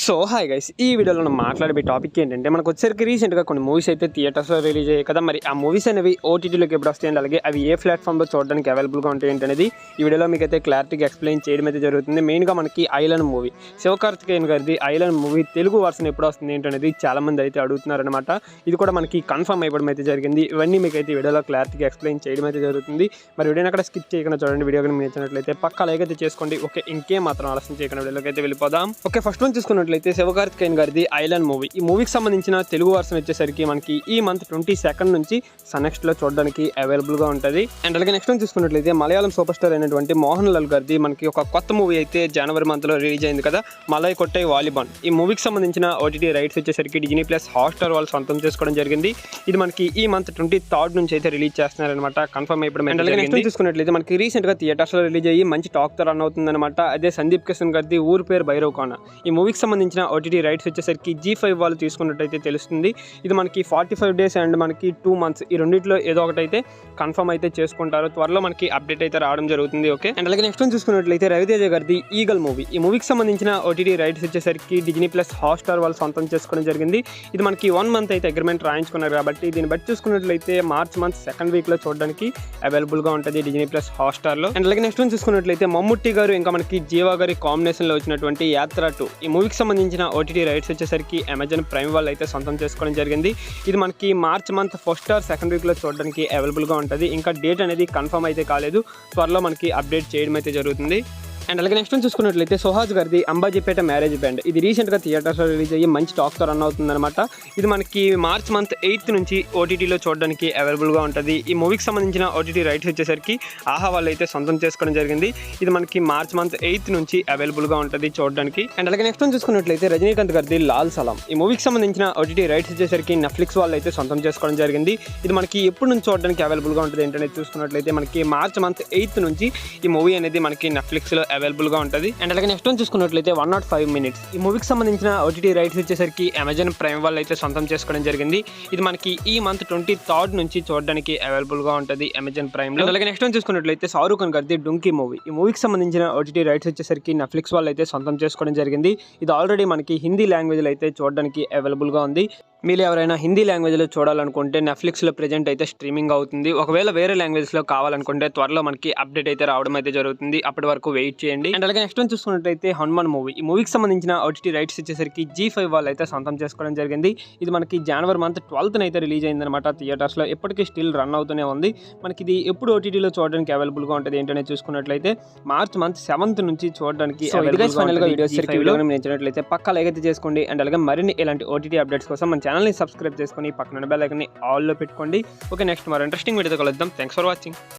So hi guys, ఈ వీడియోలో మనం మాట్లాడే టాపిక్ ఏంటంటే మనకు వచ్చేసరికి రీసెంట్గా కొన్ని మూవీస్ అయితే థియేటర్స్లో రిలీజ్ అయ్యాయి కదా. మరి ఆ మూవీస్ అనేవి ఓటీటీలోకి ఎప్పుడు వస్తాయండి, అలాగే అవి ఏ ప్లాట్ఫామ్లో చూడడానికి అవైలబుల్గా ఉంటాయి ఏంటనేది ఈ వీడియోలో మీకు అయితే క్లారిటీగా ఎక్స్ప్లెయిన్ చేయడం అయితే జరుగుతుంది. మెయిన్గా మనకి ఐలాండ్ మూవీ, శివకార్తికేయన్ గారిది ఐలాండ్ మూవీ తెలుగు వర్షన్ ఎప్పుడు వస్తుంది ఏంటనేది చాలామంది అయితే అడుగుతున్నారనమాట. ఇది కూడా మనకి కన్ఫర్మ్ అయిపోవడం అయితే జరిగింది. ఇవన్నీ మీకు అయితే వీడియోలో క్లారిటీగా ఎక్స్ప్లెయిన్ చేయడం అయితే జరుగుతుంది. మరి వీడియోని అక్కడ స్కిప్ చేయకుండా చూడండి. వీడియో కానీ నచ్చినట్లయితే పక్కా లైక్ అయితే చేసుకోండి. ఓకే, ఇంకేం మాత్రం ఆలస్యం చేయకుండా వీడియోలోకి అయితే వెళ్ళిపోదాం. ఓకే, ఫస్ట్ నుంచి చూసుకున్నట్లయితే శివకార్తికేయన్ గారిది ఐలాండ్ మూవీ, ఈ మూవీకి సంబంధించిన తెలుగు వర్షన్ వచ్చేసరికి మనకి ఈ మంత్ 22 నుంచి సన్నెక్స్ట్లో చూడడానికి అవైలబుల్గా ఉంటుంది. అండ్ అలాగే నెక్స్ట్ చూసుకున్నట్లయితే మలయాళం సూపర్ స్టార్ అయినటువంటి మోహన్ లాల్ గారిది మనకి ఒక కొత్త మూవీ అయితే జనవరి మంత్లో రిలీజ్ అయింది కదా, మలై కొట్టై వాలీబాల్. ఈ మూవీకి సంబంధించిన ఓటీటీ రైట్స్ వచ్చేసరికి డిజ్నీ ప్లస్ హాట్స్టార్ వాళ్ళు సొంతం చేసుకోవడం జరిగింది. ఇది మనకి ఈ మంత్ 23 నుంచి అయితే రిలీజ్ చేస్తున్నారనమాట, కన్ఫర్మ్ అయిపోవడం. అండ్ అలాగే నెక్స్ట్ చూసుకున్నట్లయితే మనకి రీసెంట్గా థియేటర్స్లో రిలీజ్ అయ్యి మంచి టాక్తో రన్ అవుతుందన్నమాట. అదే సందీప్ కిషన్ గారిది ఊరు పేరు భైరవ్ ఖానా. ఈ మూవీకి సంబంధించిన ఓటీటీ రైట్స్ వచ్చేసరికి G5 వాళ్ళు తీసుకున్నట్టయితే తెలుస్తుంది. ఇది మనకి 45 days అండ్ మనకి 2 months, ఈ రెండింటిలో ఏదో ఒకటైతే కన్ఫర్మ్ అయితే చేసుకుంటారు. త్వరలో మనకి అప్డేట్ అయితే రావడం జరుగుతుంది. ఓకే, అండ్ అలాగే నెక్స్ట్ చూసుకున్నట్లయితే రవితేజ గారిది ఈగల్ మూవీ, ఈ మూవీకి సంబంధించిన ఓటీటీ రైట్స్ వచ్చేసరికి డిజ్నీ ప్లస్ హాట్స్టార్ వాళ్ళు సొంతం చేసుకోవడం జరిగింది. ఇది మనకి 1 month అయితే అగ్రిమెంట్ రాయించుకున్నారు కాబట్టి దీన్ని బట్టి చూసుకున్నట్లయితే మార్చ్ మంత్ 2nd weekలో చూడడానికి అవైలబుల్గా ఉంటుంది డిజ్నీ ప్లస్ హాట్స్టార్లో. అండ్ అలాగే నెక్స్ట్ చూసుకున్నట్లయితే మమ్ముట్టి గారు ఇంకా మనకి జీవా గారి కాంబినేషన్లో వచ్చినటువంటి యాత్ర 2, ఈ మూవీకి సంబంధించిన ఓటీటీ రైట్స్ వచ్చేసరికి అమెజాన్ ప్రైమ్ వాళ్ళు అయితే సొంతం చేసుకోవడం జరిగింది. ఇది మనకి March month 1st or 2nd weekలో చూడడానికి అవైలబుల్గా ఉంటుంది. ఇంకా డేట్ అనేది కన్ఫర్మ్ అయితే కాలేదు, త్వరలో మనకి అప్డేట్ చేయడం అయితే జరుగుతుంది. అండ్ అలాగే నెక్స్ట్ చూసుకున్నట్లయితే సుహాస్ గారిది అంబాజీపేట మ్యారేజ్ బ్యాండ్, ఇది రీసెంట్గా థియేటర్స్లో రిలీజ్ అయ్యి మంచి టాక్తో రన్ అవుతుందన్నమాట. ఇది మనకి మార్చ్ మంత్ 8th నుంచి ఓటీటీలో చూడడానికి అవైలబుల్గా ఉంటుంది. ఈ మూవీకి సంబంధించిన ఓటీటీ రైట్స్ వచ్చేసరికి ఆహా వాళ్ళు అయితే సొంతం చేసుకోవడం జరిగింది. ఇది మనకి మార్చ్ మంత్ 8th నుంచి అవైలబుల్గా ఉంటుంది చూడడానికి. అండ్ అలాగే నెక్స్ట్ చూసుకున్నట్లయితే రజనీకాంత్ గారిది లాల్ సలాం, ఈ మూవీకి సంబంధించిన ఓటీటీ రైట్స్ వచ్చేసరికి నెట్ఫ్లిక్స్ వాళ్ళు అయితే సొంతం చేసుకోవడం జరిగింది. ఇది మనకి ఎప్పుడు నుంచి చూడడానికి అవైలబుల్గా ఉంటుంది ఏంటనేది చూసుకున్నట్లయితే మనకి మార్చ్ మంత్ 8th నుంచి ఈ మూవీ అనేది మనకి నెట్ఫ్లిక్స్లో అవైలబుల్గా ఉంటుంది. అండ్ అలాగే నెక్స్ట్ చూసుకున్నట్లయితే 105 minutes, ఈ మూవీకి సంబంధించిన ఓటీటీ రైట్స్ వచ్చేసరికి అమెజాన్ ప్రైమ్ వాళ్ళు అయితే సొంతం చేసుకోవడం జరిగింది. ఇది మనకి ఈ మంత్ 23rd నుంచి చూడడానికి అవైలబుల్గా ఉంటుంది అమెజాన్ ప్రైమ్లో. అలాగే నెక్స్ట్ చూసుకున్నట్లయితే షారూఖ్ ఖాన్ గారిది డుంకీ మూవీ, ఈ మూవీకి సంబంధించిన ఓటీటీ రైట్స్ వచ్చేసరికి నెట్ఫ్లిక్స్ వాళ్ళు అయితే సొంతం చేసుకోవడం జరిగింది. ఇది ఆల్రెడీ మనకి హిందీ లాంగ్వేజ్లో అయితే చూడడానికి అవైలబుల్గా ఉంది. మీరు ఎవరైనా హిందీ లాంగ్వేజ్లో చూడాలనుకుంటే నెట్ఫ్లిక్స్లో ప్రెజెంట్ అయితే స్ట్రీమింగ్ అవుతుంది. ఒకవేళ వేరే లాంగ్వేజ్లో కావాలనుకుంటే త్వరలో మనకి అప్డేట్ అయితే రావడం అయితే జరుగుతుంది. అప్పటి వరకు వెయిట్ చేయండి. అండ్ అలాగే నెక్స్ట్ చూసుకున్నట్లయితే హనుమాన్ మూవీ, ఈ మూవీకి సంబంధించిన ఓటీటీ రైట్స్ వచ్చేసరికి G5 వాళ్ళు అయితే సొంతం చేసుకోవడం జరిగింది. ఇది మనకి జనవరి మంత్ 12th అయితే రిలీజ్ అయిందనమాట థియేటర్స్లో. ఎప్పటికీ స్టిల్ రన్ అవుతూనే ఉంది. మనకి ఇది ఎప్పుడు ఓటీటీలో చూడడానికి అవైలబుల్గా ఉంటుంది ఏంటనే చూసుకున్నట్లయితే మార్చ్ మంత్ 7th నుంచి చూడడానికి ఫైనల్గా వీడియోస్ నచ్చినట్లయితే పక్కా లైక్ అయితే చేసుకోండి. అండ్ అలాగే మరిన్ని ఇలాంటి ఓటీటీ అప్డేట్స్ కోసం మన ఛానల్ని సబ్స్క్రైబ్ చేసుకొని పక్కన బెల్ ఐకాన్ని ఆల్లో పెట్టుకోండి. ఓకే, నెక్స్ట్ మరో ఇంట్రెస్టింగ్ వీడియోతో కలుద్దాం. Thanks for watching.